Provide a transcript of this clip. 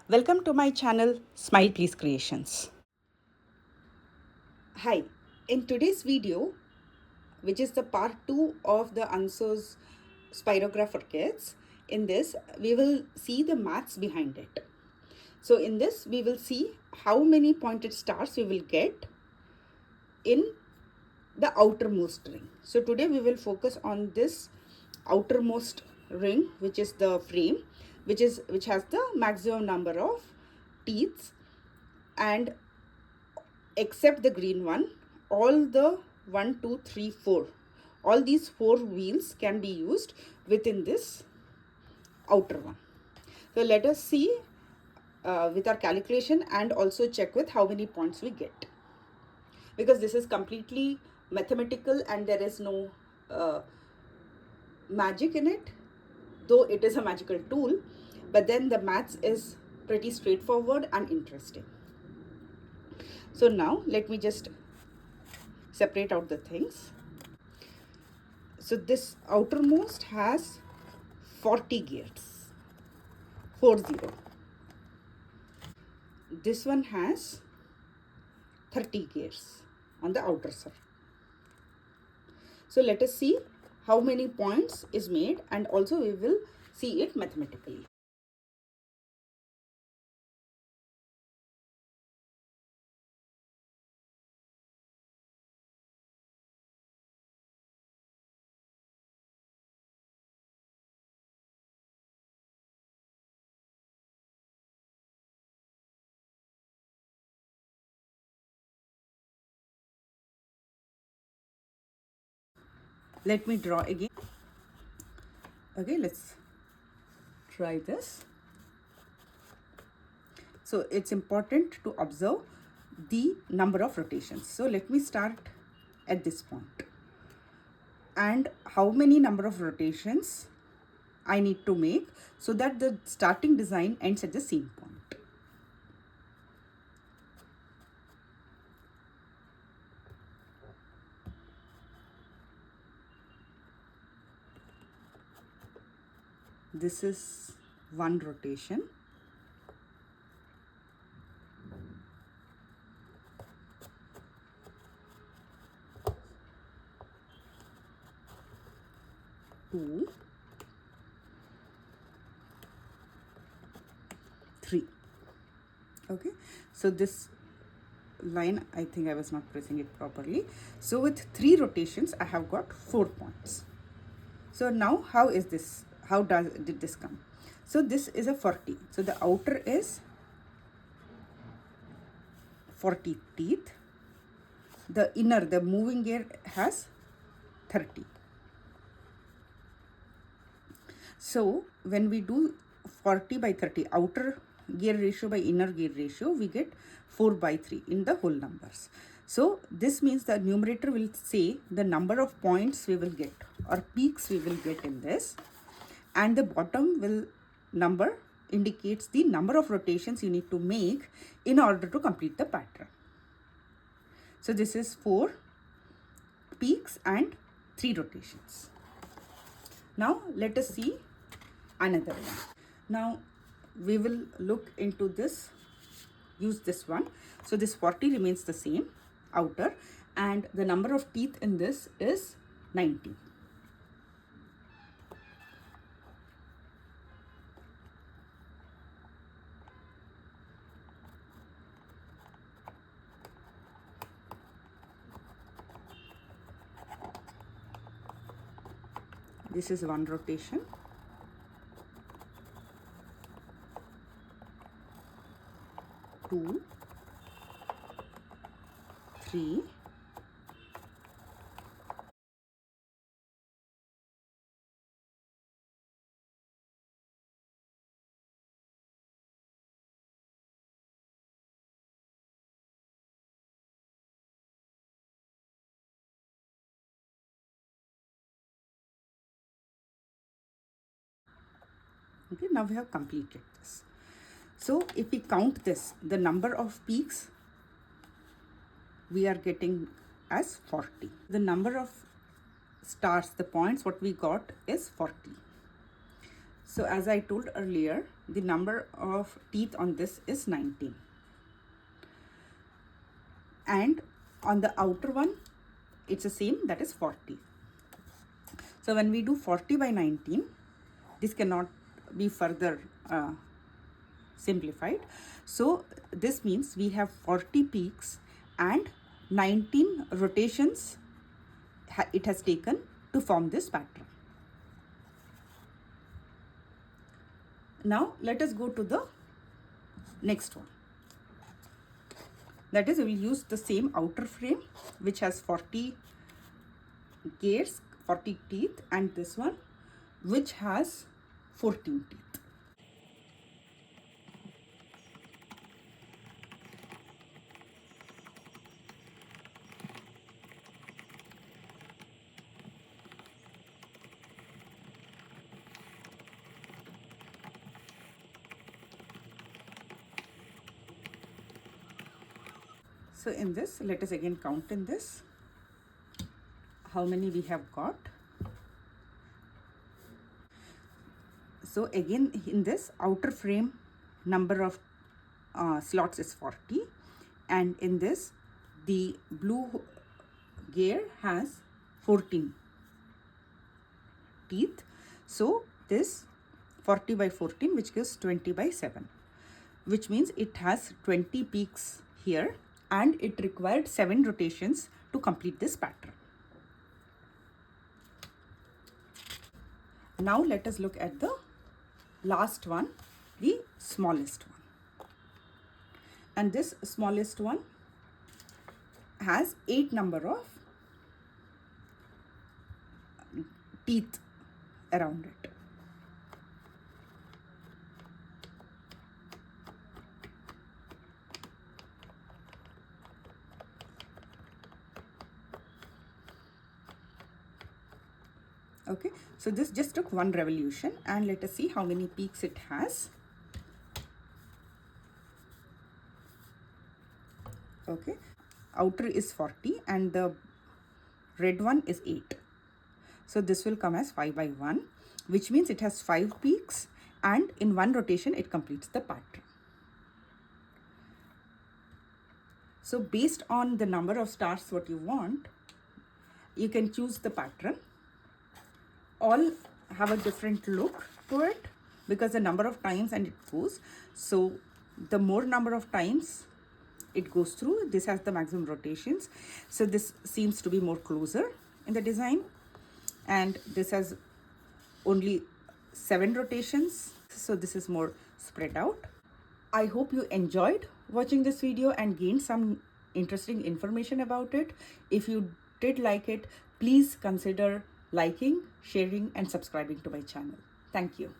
Welcome to my channel Smile Please Creations. Hi, in today's video, which is the part 2 of the Ansoz Spirograph for kids, in this we will see the maths behind it. So in this we will see how many pointed stars we will get in the outermost ring. So today we will focus on this outermost ring, which is the frame, which has the maximum number of teeth, and except the green one, all the 1, 2, 3, 4, all these 4 wheels can be used within this outer one. So let us see with our calculation and also check with how many points we get, because this is completely mathematical and there is no magic in it, though it is a magical tool, but then the maths is pretty straightforward and interesting. So now let me just separate out the things. So this outermost has 40 gears, 40. This one has 30 gears on the outer side. So let us see how many points is made, and also we will see it mathematically. Let me draw again. Okay, let's try this. So it's important to observe the number of rotations. So let me start at this point, and how many number of rotations I need to make so that the starting design ends at the same point. This is one rotation. Two, three. Okay, so this line, I think I was not pressing it properly. So with 3 rotations I have got 4 points. So now how is this, how did this come? So this is a 40, so the outer is 40 teeth, the inner, the moving gear has 30. So when we do 40 by 30, outer gear ratio by inner gear ratio, we get 4 by 3 in the whole numbers. So this means the numerator will say the number of points we will get or peaks we will get in this, and the bottom will number indicates the number of rotations you need to make in order to complete the pattern. So this is 4 peaks and 3 rotations. Now let us see another one. Now we will look into this, use this one. So this 40 remains the same outer, and the number of teeth in this is 90. This is one rotation. Two, three, okay, now we have completed this. So if we count this, the number of peaks we are getting as 40. The number of stars, the points what we got is 40. So as I told earlier, the number of teeth on this is 19. And on the outer one, it's the same, that is 40. So when we do 40 by 19, this cannot be further simplified. So this means we have 40 peaks and 19 rotations it has taken to form this pattern. Now let us go to the next one. That is, we will use the same outer frame which has 40 gears, 40 teeth, and this one which has 14 teeth. So in this, let us again count in this how many we have got. So again in this outer frame number of slots is 40, and in this the blue gear has 14 teeth. So this 40 by 14, which gives 20 by 7, which means it has 20 peaks here, and it required 7 rotations to complete this pattern. Now let us look at the last one, the smallest one. And this smallest one has 8 number of teeth around it. Okay, so this just took one revolution, and let us see how many peaks it has. Okay, outer is 40 and the red one is 8. So this will come as 5 by 1, which means it has 5 peaks, and in one rotation it completes the pattern. So based on the number of stars what you want, you can choose the pattern. All have a different look to it because the number of times and it goes. So the more number of times it goes through, this has the maximum rotations. So this seems to be more closer in the design, and this has only 7 rotations. So this is more spread out. I hope you enjoyed watching this video and gained some interesting information about it. If you did like it, please consider liking, sharing, and subscribing to my channel. Thank you.